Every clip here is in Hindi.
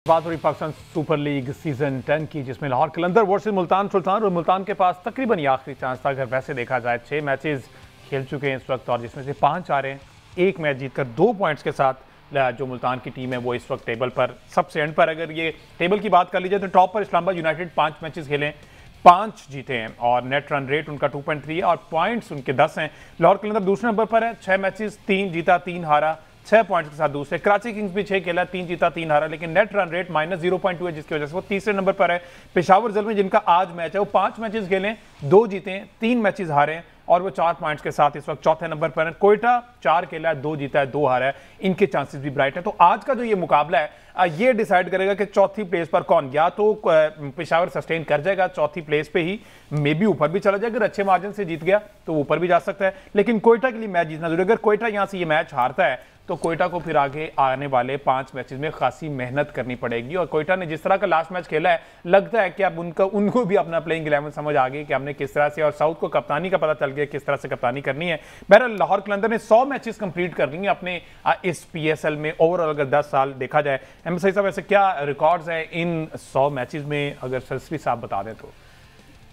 बात हो रही पाकिस्तान सुपर लीग सीजन 10 की, जिसमें लाहौर कलंदर वर्सेस मुल्तान सुल्तान, और मुल्तान के पास तकरीबन ये आखिरी चांस था। अगर वैसे देखा जाए 6 मैचेस खेल चुके हैं इस वक्त, और जिसमें से 5 आ रहे हैं, एक मैच जीतकर 2 पॉइंट्स के साथ जो मुल्तान की टीम है वो इस वक्त टेबल पर सबसे एंड पर। अगर ये टेबल की बात कर लीजिए तो टॉप पर इस्लामाबाद यूनाइटेड 5 मैचेस खेले, 5 जीते हैं, और नेट रन रेट उनका 2.3 है, और पॉइंट्स उनके 10 हैं। लाहौर कलंदर दूसरे नंबर पर है, 6 मैचेस 3 जीता 3 हारा, 6 पॉइंट्स के साथ दूसरे। कराची किंग्स भी 6 खेला, 3 जीता 3 हारा, लेकिन नेट रन रेट -0.2 है, जिसकी वजह से वो तीसरे नंबर पर है। पेशावर ज़ल्मी जिनका आज मैच है, वो 5 मैचेस खेले, 2 जीते हैं, 3 मैचेस हारे हैं, और वो 4 पॉइंट्स के साथ इस वक्त चौथे नंबर पर है। कोयटा 4 खेला है, 2 जीता है, 2 हारा है, इनके चांसेस भी ब्राइट है। तो आज का जो ये मुकाबला है ये डिसाइड करेगा कि चौथी प्लेस पर कौन, या तो पेशावर सस्टेन कर जाएगा चौथी प्लेस पे ही, मे बी ऊपर भी चला जाएगा। अगर अच्छे मार्जिन से जीत गया तो ऊपर भी जा सकता है, लेकिन कोयटा के लिए मैच जीतना जरूरी है। अगर कोयटा यहां से ये मैच हारता है तो कोयटा को फिर आगे आने वाले 5 मैचेस में खासी मेहनत करनी पड़ेगी। और कोयटा ने जिस तरह का लास्ट मैच खेला है, लगता है कि अब उनको भी अपना प्लेइंग 11 समझ आ गई कि हमने किस तरह से, और साउथ को कप्तानी का पता चल गया किस तरह से कप्तानी करनी है। बहरहाल लाहौर कलंदर ने 100 मैचेस कंप्लीट कर लिए अपने इस PSL में ओवरऑल। अगर 10 साल देखा जाए, MSI साहब ऐसे क्या रिकॉर्ड्स हैं इन 100 मैचेस में, अगर सरसरी साहब बता दें तो।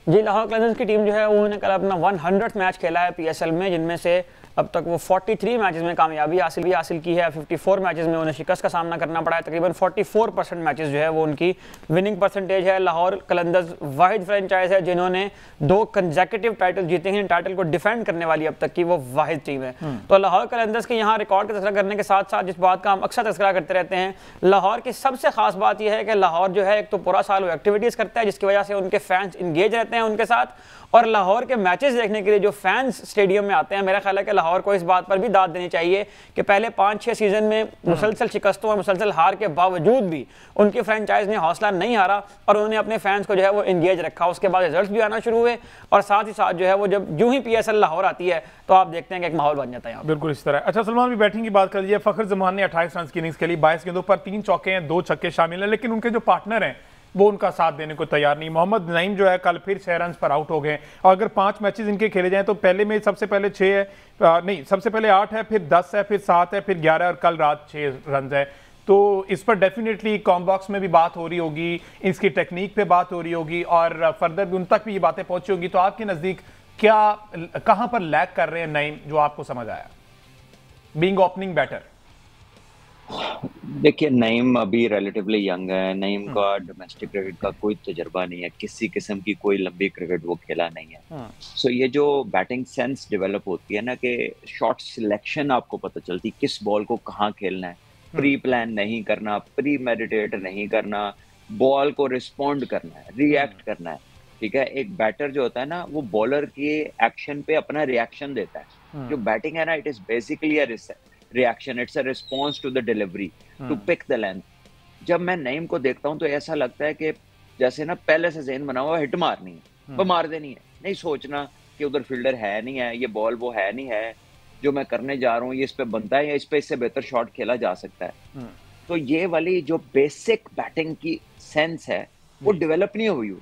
जी, लाहौर कलंदर्स की टीम जो है उन्होंने कल अपना 100th मैच खेला है PSL में, जिनमें से अब तक वो 43 मैचेस में कामयाबी हासिल की है। 54 मैचेस में उन्हें शिकस्त का सामना करना पड़ा है। तकरीबन 44% मैचेस जो है वो उनकी विनिंग परसेंटेज है। लाहौर कलंदर्स वाहिद फ्रेंचाइज है जिन्होंने 2 कंसेक्यूटिव टाइटल जीते हैं। टाइटल को डिफेंड करने वाली अब तक की वो वाहिद टीम है। तो लाहौर कलंदर्स के यहाँ रिकॉर्ड का तस्करा करने के साथ साथ जिस बात का हम अक्सर तस्करा करते रहते हैं, लाहौर की सबसे खास बात यह है कि लाहौर जो है एक तो पूरा साल वो एक्टिविटीज़ करता है, जिसकी वजह से उनके फैंस इंगेज रहते हैं उनके साथ, और लाहौर के मैचेस देखने के लिए जो फैंस स्टेडियम में आते हैं, मेरा ख्याल है कि लाहौर को इस बात पर भी दाद देनी चाहिए कि पहले 5-6 सीजन में मुसलसल शिकस्तों और मुसलसल हार के बावजूद भी उनकी फ्रेंचाइज ने हौसला नहीं हारा, और उन्होंने अपने फैंस को जो है वो इंगेज रखा। उसके बाद रिजल्ट्स भी आना शुरू हुए, और साथ ही साथ जो है वो जब यूं ही PSL लाहौर आती है तो आप देखते हैं कि एक माहौल बन जाता है यहाँ। बिल्कुल इस तरह। अच्छा सलमान, भी बैटिंग की बात कर लीजिए। फखर जमान ने 28 रन की इनिंग्स खेली, 22 गेंदों पर 3 चौके हैं, 2 छक्के शामिल हैं, लेकिन उनके जो पार्टनर हैं वो उनका साथ देने को तैयार नहीं। मोहम्मद नईम जो है कल फिर 6 रन पर आउट हो गए, और अगर 5 मैचेस इनके खेले जाएं तो पहले में सबसे पहले 6 है, नहीं सबसे पहले 8 है, फिर 10 है, फिर 7 है, फिर 11 और कल रात 6 रन है। तो इस पर डेफिनेटली कॉमबॉक्स में भी बात हो रही होगी, इसकी टेक्निक पे बात हो रही होगी, और फर्दर भी उन तक भी ये बातें पहुंची होगी। तो आपके नज़दीक क्या, कहां पर लैग कर रहे हैं नईम, जो आपको समझ आया बीइंग ओपनिंग बैटर? देखिए, नईम अभी रिलेटिवली यंग है। नईम का डोमेस्टिक क्रिकेट का कोई तजुर्बा नहीं है, किसी किस्म की कोई लंबी क्रिकेट वो खेला नहीं है। सो ये जो बैटिंग सेंस डेवलप होती है ना, कि शॉट सिलेक्शन आपको पता चलती, किस बॉल को कहाँ खेलना है, प्री प्लान नहीं करना, प्री मेडिटेट नहीं करना, बॉल को रिस्पॉन्ड करना है, रिएक्ट करना है। ठीक है, एक बैटर जो होता है ना, वो बॉलर के एक्शन पे अपना रिएक्शन देता है। जो बैटिंग है ना, it is basically reaction, it's a response to the delivery, to pick the length. जब मैं नईम को देखता हूं तो ऐसा लगता है कि जैसे ना पहले से ज़हन बना हुआ, हिट मारनी है, वो मार देनी है, नहीं सोचना कि उधर फील्डर है नहीं है, ये बॉल वो है नहीं है, जो मैं करने जा रहा हूँ ये इस पे बनता है या इस पे इससे बेहतर शॉट खेला जा सकता है। तो ये वाली जो बेसिक बैटिंग की सेंस है वो डेवलप नहीं हुई।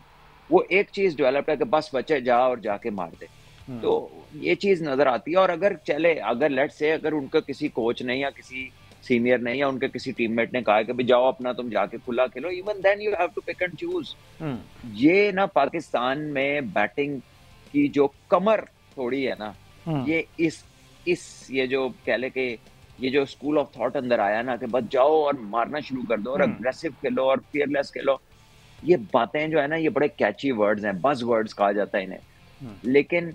वो एक चीज डेवलप है कि बस बचे जा और जाके मार दे। तो ये चीज नजर आती है। और अगर लेट से अगर उनका किसी कोच ने या किसी सीनियर ने या उनके किसी टीममेट ने कहा कि भाई जाओ अपना तुम जाके खुला खेलो, even then you have to pick and choose. ये ना पाकिस्तान में बैटिंग की जो कमर थोड़ी है ना, ये ये जो कह ले कि ये जो स्कूल ऑफ थॉट अंदर आया ना कि बस जाओ और मारना शुरू कर दो और अग्रेसिव खेलो और फियरलेस खेलो, ये बातें जो है ना, ये बड़े कैची वर्ड्स हैं, बज वर्ड्स कहा जाता है इन्हें। लेकिन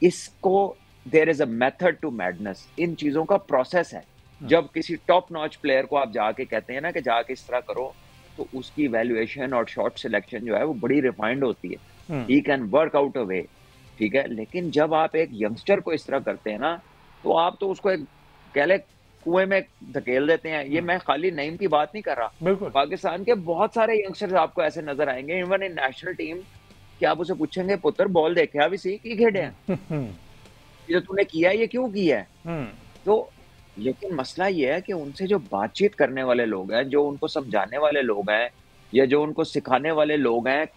इसको there is a method to madness. इन चीजों का प्रोसेस है। जब किसी टॉप नॉच प्लेयर को आप जाके कहते हैं ना कि जाके इस तरह करो, तो उसकी वैल्यूएशन और शॉट सिलेक्शन जो है वो बड़ी रिफाइंड होती है। He can work out a way, ठीक है। लेकिन जब आप एक यंगस्टर को इस तरह करते हैं ना, तो आप तो उसको एक कह ले कुएं में धकेल देते हैं। ये मैं खाली नईम की बात नहीं कर रहा, पाकिस्तान के बहुत सारे यंगस्टर्स आपको ऐसे नजर आएंगे, इवन इन नेशनल टीम, कि आप उसे पूछेंगे पुत्र बॉल देखे अभी सी की खेड़े हैं, ये तूने किया है, ये क्यों किया है। तो लेकिन मसला ये है कि उनसे जो बातचीत करने वाले लोग हैं, जो उनको समझाने वाले लोग हैं, या जो उनको सिखाने वाले लोग हैं,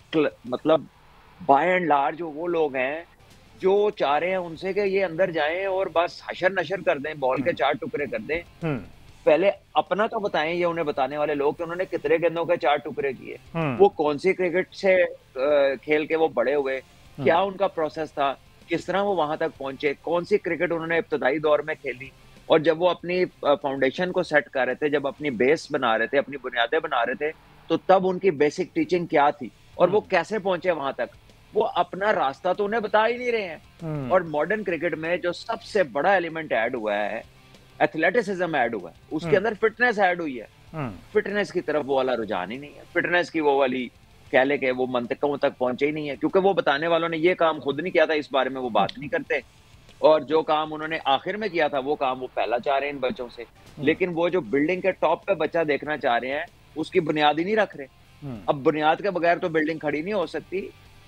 मतलब बाय एंड लार्ज जो वो लोग हैं जो चाह रहे हैं उनसे कि ये अंदर जाएं और बस हशर नशर कर दें, बॉल के 4 टुकड़े कर दें, पहले अपना तो बताएं ये उन्हें बताने वाले लोग कि उन्होंने कितने गेंदों के 4 टुकड़े किए, वो कौन सी क्रिकेट से खेल के वो बड़े हुए, क्या उनका प्रोसेस था, किस तरह वो वहां तक पहुंचे, कौन सी क्रिकेट उन्होंने इब्तदाई दौर में खेली, और जब वो अपनी फाउंडेशन को सेट कर रहे थे, जब अपनी बेस बना रहे थे, अपनी बुनियादें बना रहे थे, तो तब उनकी बेसिक टीचिंग क्या थी और वो कैसे पहुंचे वहां तक, वो अपना रास्ता तो उन्हें बता ही नहीं रहे हैं। और मॉडर्न क्रिकेट में जो सबसे बड़ा एलिमेंट ऐड हुआ है, एथलेटिसिज्म ऐड हुआ है, उसके अंदर फिटनेस ऐड हुई है। फिटनेस की तरफ वो वाला रुझान ही नहीं है, फिटनेस की वो वाली कह ले के वो मंतकों तक पहुंचे ही नहीं है, क्योंकि वो बताने वालों ने ये काम खुद नहीं किया था, इस बारे में वो बात नहीं करते, और जो काम उन्होंने आखिर में किया था वो काम वो पहला चाह रहे हैं इन बच्चों से, लेकिन वो जो बिल्डिंग के टॉप पे बच्चा देखना चाह रहे हैं उसकी बुनियाद ही नहीं रख रहे। अब बुनियाद के बगैर तो बिल्डिंग खड़ी नहीं हो सकती,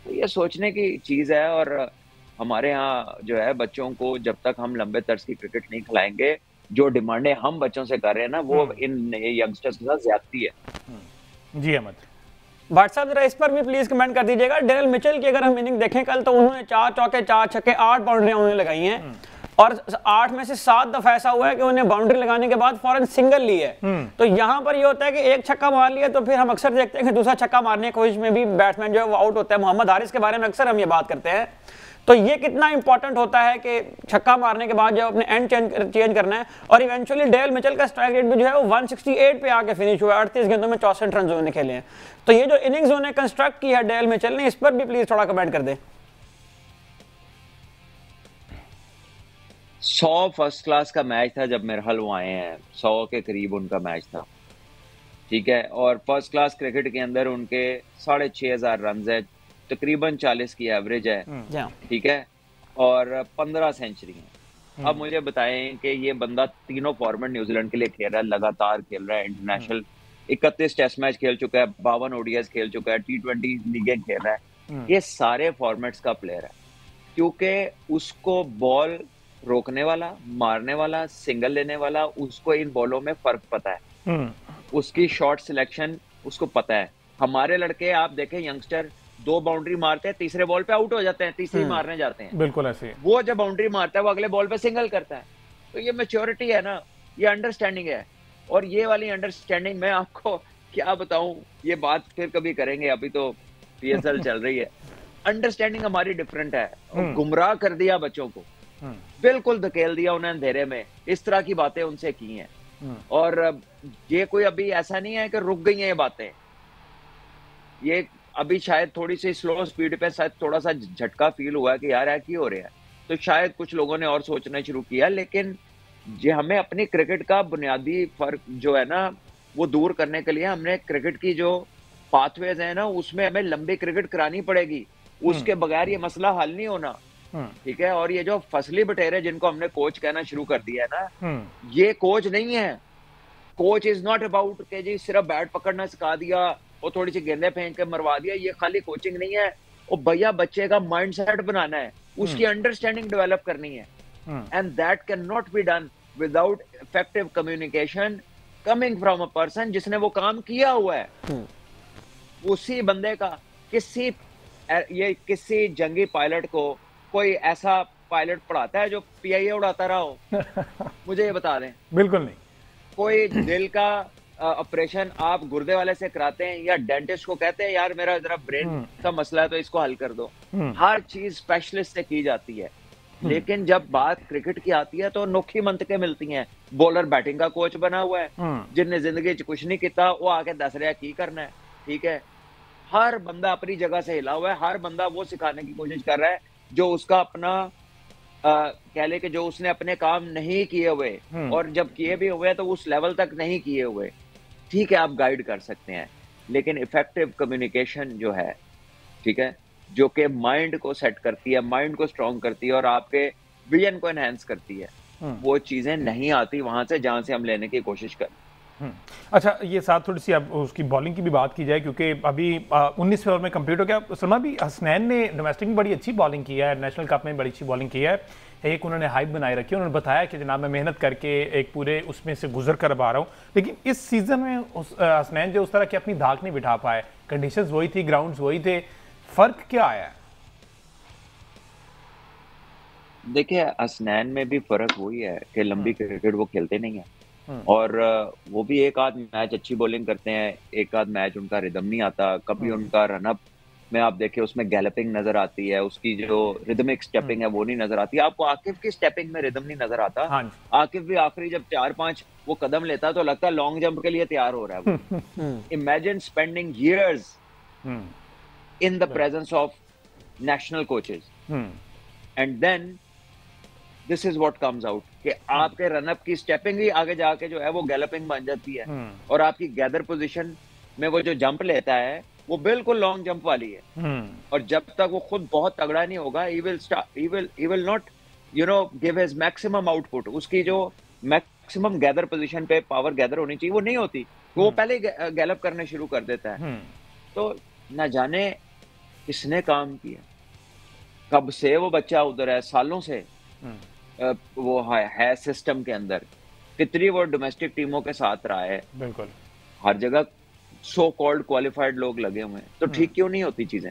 तो ये सोचने की चीज है। और हमारे यहाँ जो है बच्चों को जब तक हम लंबे तर्ज की क्रिकेट नहीं खिलाएंगे, जो डिमांडें हम बच्चों से कर रहे हैं ना, वो इन यंगस्टर्स के साथ ज्यादती है। जी अहमद, व्हाट्सएप जरा इस पर भी प्लीज कमेंट कर दीजिएगा। डेरिल मिचेल की अगर हम इनिंग देखें कल, तो उन्होंने 4 चौके 4 छक्के 8 बाउंड्रियां उन्होंने लगाई हैं, और 8 में से 7 दफा ऐसा हुआ है कि उन्हें बाउंड्री लगाने के बाद फौरन सिंगल ली है। तो यहां पर ये होता है कि एक छक्का मार लिया तो फिर हम अक्सर देखते हैं कि दूसरा छक्का मारने की कोशिश में भी बैट्समैन जो है वो आउट होता है। मोहम्मद हारिस के बारे में अक्सर हम ये बात करते हैं। तो ये कितना इंपॉर्टेंट होता है कि छक्का मारने के बाद जो अपने एंड चेंज करना है। और इवेंचुअली डेल मिचेल का स्ट्राइक रेट भी जो है वो 168 पे आके फिनिश हुआ है, 38 गेंदों में 64 रन उन्होंने खेले हैं। तो ये जो इनिंग्स उन्होंने कंस्ट्रक्ट की है डेल मिचेल ने, इस पर भी प्लीज थोड़ा कमेंट कर दे। 100 फर्स्ट क्लास का मैच था जब मेरे ख्याल वो आए हैं, 100 के करीब उनका मैच था, ठीक है। और फर्स्ट क्लास क्रिकेट के अंदर उनके 6,500 रन है, तकरीबन 40 की एवरेज है, ठीक है, और 15 सेंचुरी है। अब मुझे बताएं कि ये बंदा तीनों फॉर्मेट न्यूजीलैंड के लिए खेल रहा है, लगातार खेल रहा है, इंटरनेशनल 31 टेस्ट मैच खेल चुका है, 52 ओडीआईस खेल चुका है, T20 लीगें खेल रहा है, ये सारे फॉर्मेट्स का प्लेयर है, क्योंकि उसको बॉल रोकने वाला, मारने वाला, सिंगल लेने वाला, उसको इन बॉलों में फर्क पता है, उसकी शॉट सिलेक्शन उसको पता है। हमारे लड़के आप देखें यंगस्टर 2 बाउंड्री मारते हैं, तीसरे बॉल पे आउट हो जाते हैं, तीसरी मारने जाते हैं, बिल्कुल ऐसे। वो जब बाउंड्री मारता है वो अगले बॉल पे सिंगल करता है। तो ये मैच्योरिटी है ना, ये अंडरस्टैंडिंग है, और ये वाली अंडरस्टैंडिंग मैं आपको क्या बताऊं, ये बात फिर कभी करेंगे, अभी तो PSL चल रही है। अंडरस्टैंडिंग हमारी डिफरेंट है, गुमराह कर दिया बच्चों को, बिल्कुल धकेल दिया उन्हें अंधेरे में, इस तरह की बातें उनसे की हैं। और ये कोई अभी ऐसा नहीं है कि रुक गई हैं ये बातें, ये अभी शायद थोड़ी सी स्लो स्पीड पे शायद थोड़ा सा झटका फील हुआ है कि यार है क्यों हो रहा है, तो शायद कुछ लोगों ने और सोचना शुरू किया। लेकिन ये हमें अपनी क्रिकेट का बुनियादी फर्क जो है ना वो दूर करने के लिए हमने क्रिकेट की जो पाथवेज है ना उसमें हमें लंबी क्रिकेट करानी पड़ेगी, उसके बगैर ये मसला हल नहीं होना, ठीक है। और ये जो फसली बटेरे जिनको हमने कोच कहना शुरू कर दिया है ना, ये कोच नहीं है। कोच इज नॉट अबाउट के जी सिर्फ बैट पकड़ना सिखा दिया और थोड़ी सी गेंदे फेंक के मरवा दिया, ये खाली कोचिंग नहीं है। और भैया बच्चे का माइंडसेट बनाना है, उसकी अंडरस्टैंडिंग डेवलप करनी है, and that can not be done without effective communication coming from a person जिसने वो काम किया हुआ है। उसी बंदे का किसी जंगी पायलट को कोई ऐसा पायलट पढ़ाता है जो PIA उड़ाता रहा हो? मुझे ये बता दें। बिल्कुल नहीं। कोई दिल का ऑपरेशन आप गुर्दे वाले से कराते हैं या डेंटिस्ट को कहते हैं यार मेरा जरा ब्रेन का मसला है तो इसको हल कर दो, हर चीज स्पेशलिस्ट से की जाती है। लेकिन जब बात क्रिकेट की आती है तो अनोखी मंतकें मिलती हैं। बॉलर बैटिंग का कोच बना हुआ है, जिनने जिंदगी च कुछ नहीं किया, वो आके दस रहा की करना है, ठीक है। हर बंदा अपनी जगह से हिला हुआ है, हर बंदा वो सिखाने की कोशिश कर रहा है जो उसका अपना कह ले कि जो उसने अपने काम नहीं किए हुए, और जब किए भी हुए तो उस लेवल तक नहीं किए हुए। ठीक है, आप गाइड कर सकते हैं, लेकिन इफेक्टिव कम्युनिकेशन जो है, ठीक है, जो कि माइंड को सेट करती है, माइंड को स्ट्रॉन्ग करती है और आपके विजन को एनहांस करती है, वो चीजें नहीं आती वहां से जहां से हम लेने की कोशिश कर। अच्छा, ये साथ थोड़ी सी अब उसकी बॉलिंग की भी बात की जाए, क्योंकि अभी 19वें ओवर में कंप्लीट हो गया। सलमा भी हसनैन ने डोमेस्टिक में बड़ी अच्छी बॉलिंग की है, नेशनल कप में बड़ी अच्छी बॉलिंग की है, एक उन्होंने हाइप बनाए रखी है। उन्होंने बताया कि जनाब मैं मेहनत करके एक पूरे उसमें से गुजर कर अब आ रहा हूँ, लेकिन इस सीजन में हसनैन जो उस तरह की अपनी धाक नहीं बिठा पाए, कंडीशंस वही थी, ग्राउंड्स वही थे, फर्क क्या आया है? देखिए, हसनैन में भी फर्क वही है कि लंबी क्रिकेट वो खेलते नहीं है, और वो भी एक आध मैच अच्छी बॉलिंग करते हैं, एक आध मैच उनका रिदम नहीं आता, कभी उनका रनअप में आप देखें उसमें गैलपिंग नजर आती है, उसकी जो रिदमिक स्टेपिंग है वो नहीं नजर आती। आपको आकिफ की स्टेपिंग में रिदम नहीं नजर आता। हाँ जी। आकिफ भी आखिरी जब 4-5 वो कदम लेता तो लगता है लॉन्ग जंप के लिए तैयार हो रहा है वो। Imagine spending years in the presence of national coaches and then this is what comes out कि आपके रनअप की स्टेपिंग ही आगे जाके जो है वो गैलपिंग बन जाती है और आपकी गैदर पोजीशन में वो जो जंप लेता है वो बिल्कुल लॉन्ग जंप वाली है। और जब तक वो खुद बहुत तगड़ा नहीं होगा he will not give his maximum output। उसकी जो मैक्सिमम गैदर पोजीशन पे पावर गैदर होनी चाहिए वो नहीं होती, वो पहले गैलप करने शुरू कर देता है। तो ना जाने किसने काम किया, कब से वो बच्चा उधर है, सालों से वो है सिस्टम के अंदर, कितनी वो डोमेस्टिक टीमों के साथ रहा है, बिल्कुल हर जगह सो कॉल्ड क्वालिफाइड लोग लगे हुए हैं, तो ठीक क्यों नहीं होती चीजें?